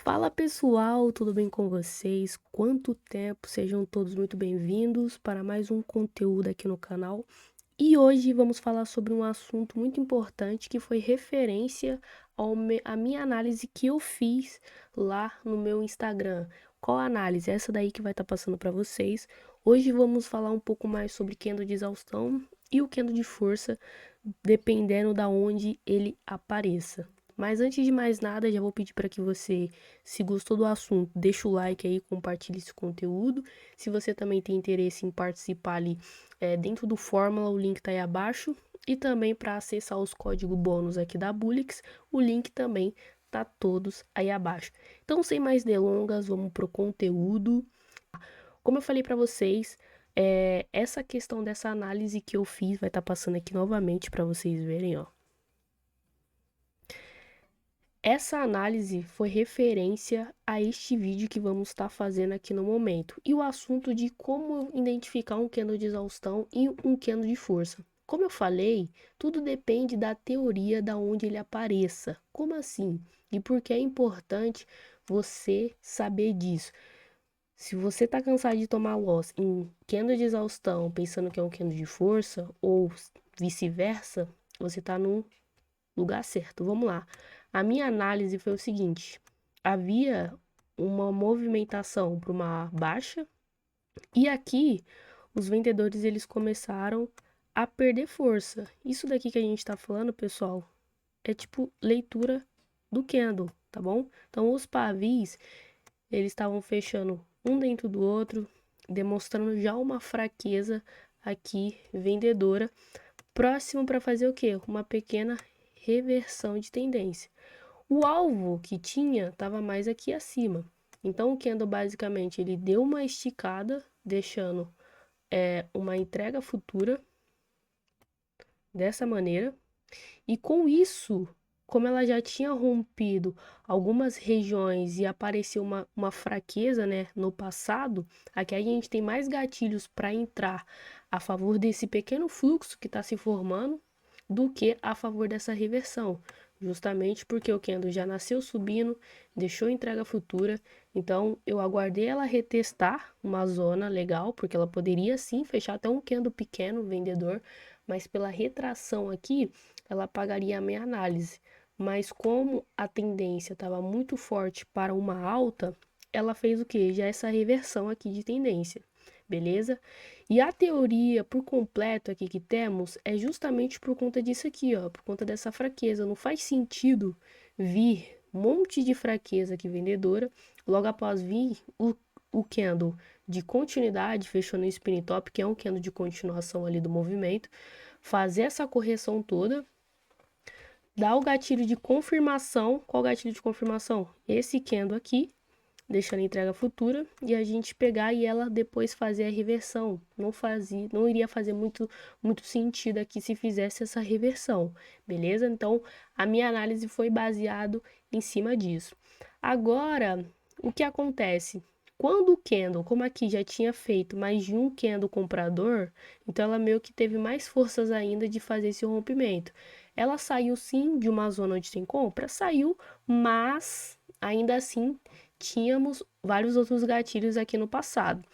Fala pessoal, tudo bem com vocês? Quanto tempo? Sejam todos muito bem-vindos para mais um conteúdo aqui no canal. E hoje vamos falar sobre um assunto muito importante que foi referência à minha análise que eu fiz lá no meu Instagram. Qual análise? Essa daí que vai estar passando para vocês. Hoje vamos falar um pouco mais sobre candle de exaustão e o candle de força, dependendo da onde ele apareça. Mas antes de mais nada, já vou pedir para que você, se gostou do assunto, deixa o like aí, compartilhe esse conteúdo. Se você também tem interesse em participar ali dentro do Fórmula, o link tá aí abaixo. E também para acessar os códigos bônus aqui da Bulix, o link também tá todos aí abaixo. Então, sem mais delongas, vamos pro conteúdo. Como eu falei para vocês, essa questão dessa análise que eu fiz vai estar passando aqui novamente para vocês verem, ó. Essa análise foi referência a este vídeo que vamos estar fazendo aqui no momento, e o assunto de como identificar um candle de exaustão e um candle de força. Como eu falei, tudo depende da teoria da onde ele apareça. Como assim? E por que é importante você saber disso? Se você está cansado de tomar loss em candle de exaustão, pensando que é um candle de força, ou vice-versa, você está num lugar certo. Vamos lá. A minha análise foi o seguinte: havia uma movimentação para uma baixa e aqui os vendedores eles começaram a perder força. Isso daqui que a gente está falando, pessoal, é tipo leitura do candle, tá bom? Então os pavis eles estavam fechando um dentro do outro, demonstrando já uma fraqueza aqui vendedora, próximo para fazer o quê? Uma pequena reversão de tendência. O alvo que tinha estava mais aqui acima. Então o candle basicamente ele deu uma esticada, deixando uma entrega futura dessa maneira. E com isso, como ela já tinha rompido algumas regiões e apareceu uma fraqueza, né, no passado, aqui a gente tem mais gatilhos para entrar a favor desse pequeno fluxo que está se formando do que a favor dessa reversão. Justamente porque o candle já nasceu subindo, deixou entrega futura, então eu aguardei ela retestar uma zona legal, porque ela poderia sim fechar até um candle pequeno vendedor, mas pela retração aqui, ela pagaria a minha análise. Mas como a tendência estava muito forte para uma alta, ela fez o que? Já essa reversão aqui de tendência, beleza? E a teoria por completo aqui que temos é justamente por conta disso aqui, ó, por conta dessa fraqueza. Não faz sentido vir um monte de fraqueza aqui vendedora, logo após vir o candle de continuidade, fechou no spin top, que é um candle de continuação ali do movimento, fazer essa correção toda, dar o gatilho de confirmação. Qual o gatilho de confirmação? Esse candle aqui, deixando a entrega futura, e a gente pegar e ela depois fazer a reversão. Não iria fazer muito sentido aqui se fizesse essa reversão, beleza? Então, a minha análise foi baseado em cima disso. Agora, o que acontece? Quando o candle, como aqui já tinha feito mais de um candle comprador, então ela meio que teve mais forças ainda de fazer esse rompimento. Ela saiu sim de uma zona onde tem compra, saiu, mas ainda assim tínhamos vários outros gatilhos aqui no passado.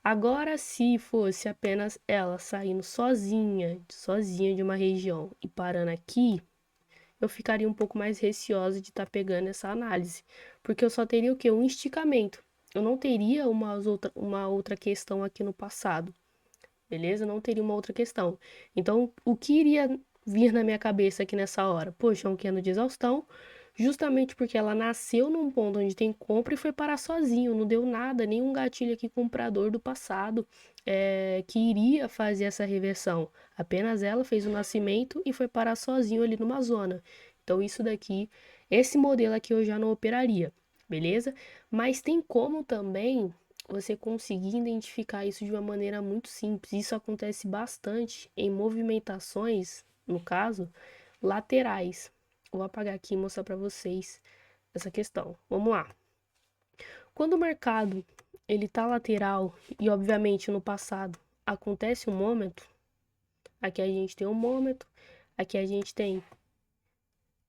Agora, se fosse apenas ela saindo sozinha de uma região e parando aqui, eu ficaria um pouco mais receosa de estar pegando essa análise, porque eu só teria o quê? Um esticamento. Eu não teria uma outra questão aqui no passado, beleza? Eu não teria uma outra questão. Então, o que iria vir na minha cabeça aqui nessa hora? Poxa, é um cano de exaustão, justamente porque ela nasceu num ponto onde tem compra e foi parar sozinho, não deu nada, nenhum gatilho aqui comprador do passado que iria fazer essa reversão. Apenas ela fez o nascimento e foi parar sozinho ali numa zona. Então isso daqui, esse modelo aqui eu já não operaria, beleza? Mas tem como também você conseguir identificar isso de uma maneira muito simples. Isso acontece bastante em movimentações, no caso, laterais. Vou apagar aqui e mostrar para vocês essa questão. Vamos lá. Quando o mercado ele tá lateral e obviamente no passado acontece um momento, aqui a gente tem um momento, aqui a gente tem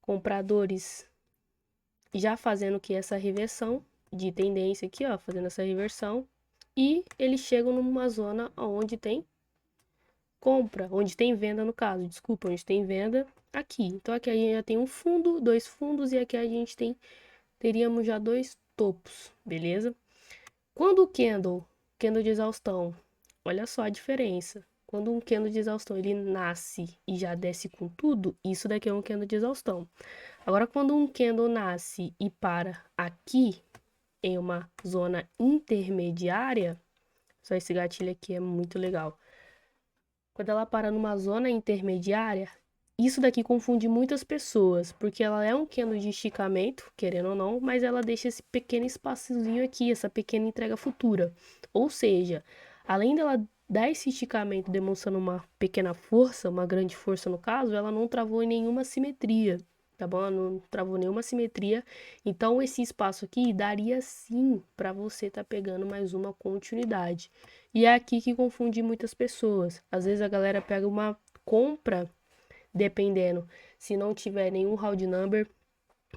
compradores já fazendo aqui essa reversão de tendência aqui, ó, fazendo essa reversão, e eles chegam numa zona onde tem compra, onde tem venda no caso, desculpa, onde tem venda aqui. Então aqui a gente já tem um fundo, dois fundos, e aqui a gente teríamos já dois topos, beleza? Quando o candle de exaustão, olha só a diferença. Quando um candle de exaustão ele nasce e já desce com tudo, isso daqui é um candle de exaustão. Agora, quando um candle nasce e para aqui, em uma zona intermediária, só esse gatilho aqui é muito legal. Quando ela para numa zona intermediária, isso daqui confunde muitas pessoas, porque ela é um candle de esticamento, querendo ou não, mas ela deixa esse pequeno espaçozinho aqui, essa pequena entrega futura. Ou seja, além dela dar esse esticamento demonstrando uma pequena força, uma grande força no caso, ela não travou em nenhuma simetria, tá bom? Ela não travou nenhuma simetria. Então esse espaço aqui daria sim para você estar pegando mais uma continuidade. E é aqui que confunde muitas pessoas. Às vezes a galera pega uma compra, dependendo, se não tiver nenhum round number.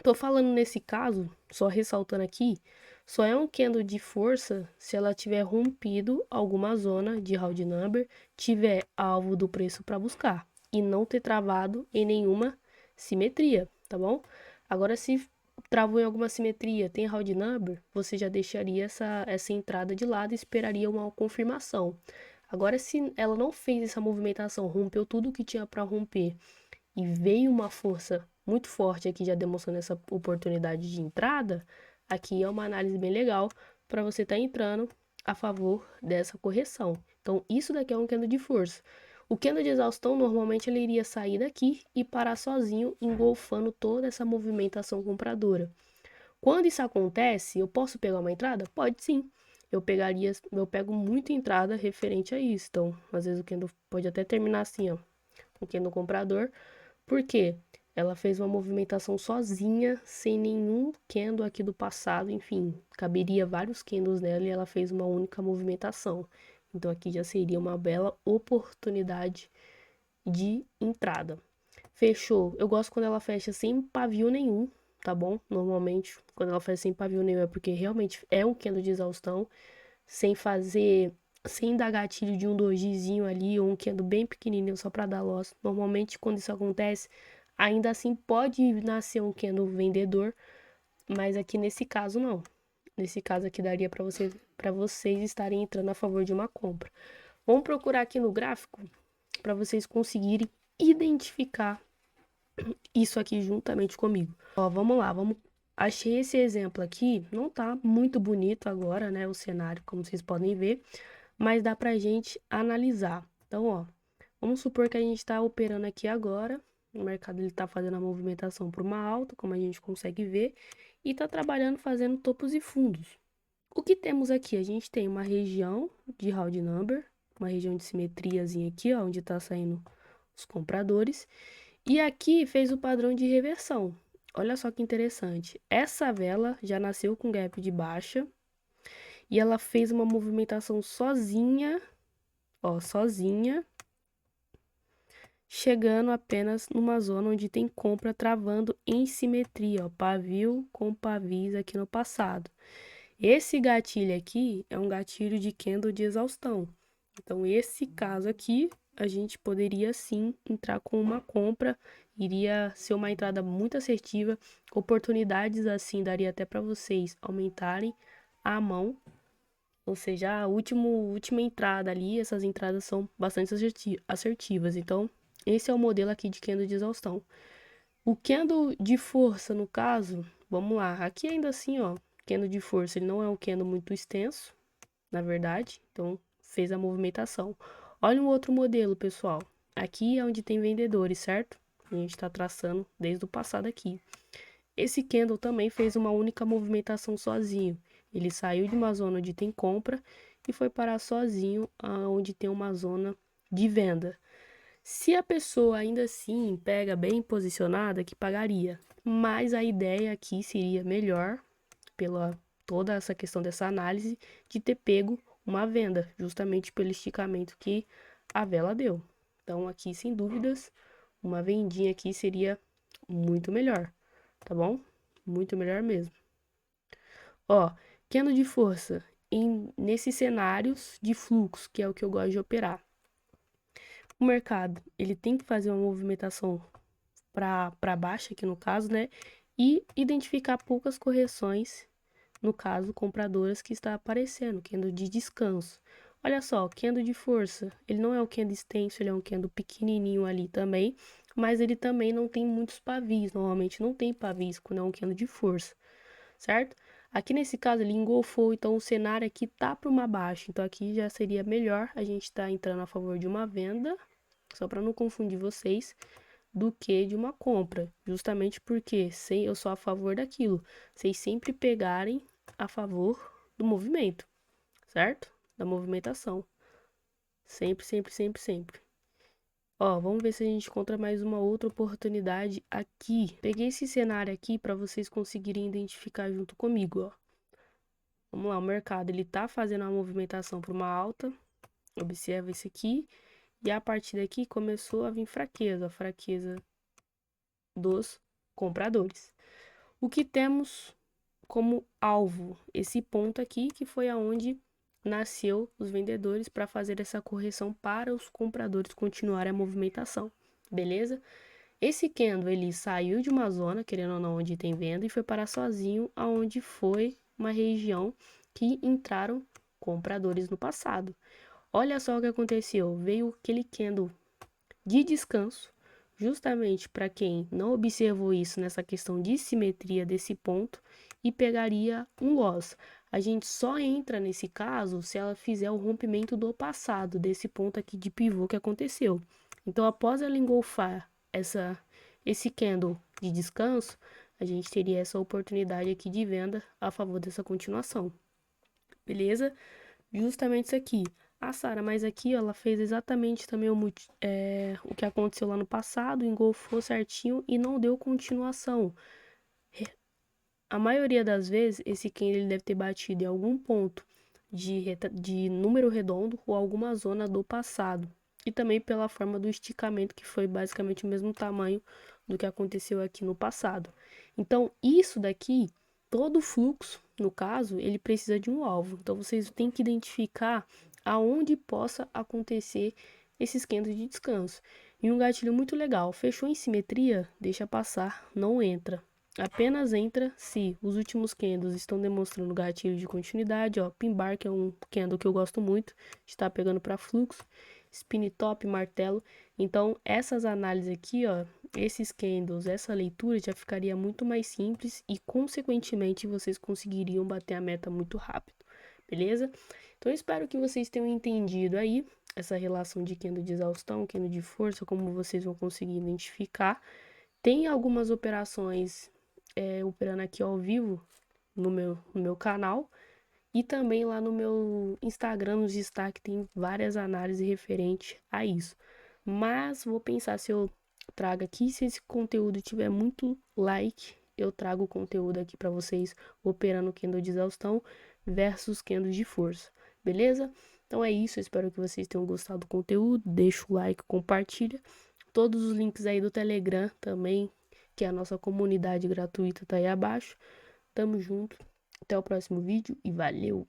Tô falando nesse caso, só ressaltando aqui, só é um candle de força se ela tiver rompido alguma zona de round number, tiver alvo do preço para buscar e não ter travado em nenhuma simetria, tá bom? Agora, se travou em alguma simetria, tem round number, você já deixaria essa entrada de lado e esperaria uma confirmação. Agora, se ela não fez essa movimentação, rompeu tudo que tinha para romper e veio uma força muito forte aqui, já demonstrando essa oportunidade de entrada, aqui é uma análise bem legal para você estar entrando a favor dessa correção. Então, isso daqui é um candle de força. O candle de exaustão, normalmente, ele iria sair daqui e parar sozinho, engolfando toda essa movimentação compradora. Quando isso acontece, eu posso pegar uma entrada? Pode sim. Eu pego muita entrada referente a isso. Então, às vezes o candle pode até terminar assim, ó, com o candle comprador. Por quê? Ela fez uma movimentação sozinha, sem nenhum candle aqui do passado, enfim, caberia vários candles nela e ela fez uma única movimentação. Então aqui já seria uma bela oportunidade de entrada. Fechou. Eu gosto quando ela fecha sem pavio nenhum, tá bom? Normalmente, quando ela fecha sem pavio nenhum é porque realmente é um candle de exaustão, sem fazer, sem dar gatilho de um dojizinho ali ou um candle bem pequenininho só para dar loss. Normalmente, quando isso acontece, ainda assim pode nascer um candle vendedor, mas aqui nesse caso não. Nesse caso aqui daria para vocês estarem entrando a favor de uma compra. Vamos procurar aqui no gráfico para vocês conseguirem identificar isso aqui juntamente comigo. Ó, vamos lá, vamos. Achei esse exemplo aqui, não tá muito bonito agora, né, o cenário, como vocês podem ver, mas dá pra gente analisar. Então, ó, vamos supor que a gente tá operando aqui agora, o mercado ele tá fazendo a movimentação para uma alta, como a gente consegue ver, e tá trabalhando fazendo topos e fundos. O que temos aqui? A gente tem uma região de round number, uma região de simetriazinha aqui, ó, onde tá saindo os compradores, e aqui fez o padrão de reversão. Olha só que interessante. Essa vela já nasceu com gap de baixa e ela fez uma movimentação sozinha, ó, sozinha, chegando apenas numa zona onde tem compra travando em simetria, ó, pavio com pavis aqui no passado. Esse gatilho aqui é um gatilho de candle de exaustão. Então, esse caso aqui, a gente poderia sim entrar com uma compra, iria ser uma entrada muito assertiva, oportunidades assim daria até para vocês aumentarem a mão, ou seja, a última entrada ali, essas entradas são bastante assertivas. Então, esse é o modelo aqui de candle de exaustão. O candle de força, no caso, vamos lá, aqui ainda assim, ó, candle de força, ele não é um candle muito extenso, na verdade, então fez a movimentação. Olha um outro modelo, pessoal. Aqui é onde tem vendedores, certo? A gente está traçando desde o passado aqui. Esse candle também fez uma única movimentação sozinho. Ele saiu de uma zona onde tem compra e foi parar sozinho onde tem uma zona de venda. Se a pessoa ainda assim pega bem posicionada, que pagaria. Mas a ideia aqui seria melhor, pela toda essa questão dessa análise, de ter pego uma venda, justamente pelo esticamento que a vela deu. Então aqui, sem dúvidas, uma vendinha aqui seria muito melhor, tá bom? muito melhor mesmo. Ó, candle de força nesses cenários de fluxo, que é o que eu gosto de operar. O mercado, ele tem que fazer uma movimentação para baixo aqui no caso, né? E identificar poucas correções, no caso, compradoras que está aparecendo, candle de descanso. Olha só, o candle de força, ele não é um candle extenso, ele é um candle pequenininho ali também, mas ele também não tem muitos pavis, normalmente não tem pavis quando é um candle de força, certo? Aqui nesse caso ele engolfou, então o cenário aqui tá para uma baixa, então aqui já seria melhor a gente estar entrando a favor de uma venda, só para não confundir vocês, do que de uma compra, justamente porque eu sou a favor daquilo, vocês sempre pegarem a favor do movimento, certo? Da movimentação, sempre, sempre, sempre, sempre. Ó, vamos ver se a gente encontra mais uma outra oportunidade aqui. Peguei esse cenário aqui para vocês conseguirem identificar junto comigo, ó. Vamos lá, o mercado ele tá fazendo uma movimentação para uma alta. Observa isso aqui. E a partir daqui começou a vir fraqueza, a fraqueza dos compradores. O que temos como alvo esse ponto aqui, que foi aonde nasceu os vendedores para fazer essa correção para os compradores continuarem a movimentação, beleza? Esse candle ele saiu de uma zona, querendo ou não, onde tem venda e foi parar sozinho aonde foi uma região que entraram compradores no passado. Olha só o que aconteceu, veio aquele candle de descanso, justamente para quem não observou isso nessa questão de simetria desse ponto e pegaria um loss. A gente só entra nesse caso se ela fizer o rompimento do passado, desse ponto aqui de pivô que aconteceu. Então, após ela engolfar esse candle de descanso, a gente teria essa oportunidade aqui de venda a favor dessa continuação. Beleza? Justamente isso aqui. Ah, Sara, mas aqui ó, ela fez exatamente também o que aconteceu lá no passado, engolfou certinho e não deu continuação. A maioria das vezes, esse candle ele deve ter batido em algum ponto de número redondo ou alguma zona do passado. E também pela forma do esticamento, que foi basicamente o mesmo tamanho do que aconteceu aqui no passado. Então, isso daqui, todo fluxo, no caso, ele precisa de um alvo. Então, vocês têm que identificar aonde possa acontecer esses candles de descanso. E um gatilho muito legal, fechou em simetria, deixa passar, não entra. Apenas entra se os últimos candles estão demonstrando gatilho de continuidade, ó, pin bar, que é um candle que eu gosto muito, está pegando para fluxo, spin top, martelo. Então, essas análises aqui, ó, esses candles, essa leitura já ficaria muito mais simples e, consequentemente, vocês conseguiriam bater a meta muito rápido, beleza? Então, eu espero que vocês tenham entendido aí essa relação de candle de exaustão, candle de força, como vocês vão conseguir identificar. Tem algumas operações operando aqui ao vivo no meu canal e também lá no meu Instagram, nos destaques, tem várias análises referentes a isso. Mas vou pensar se eu trago aqui, se esse conteúdo tiver muito like, eu trago o conteúdo aqui para vocês operando candle de exaustão versus candle de força, beleza? Então é isso, eu espero que vocês tenham gostado do conteúdo, deixa o like, compartilha. Todos os links aí do Telegram também, que é a nossa comunidade gratuita, tá aí abaixo. Tamo junto, até o próximo vídeo e valeu!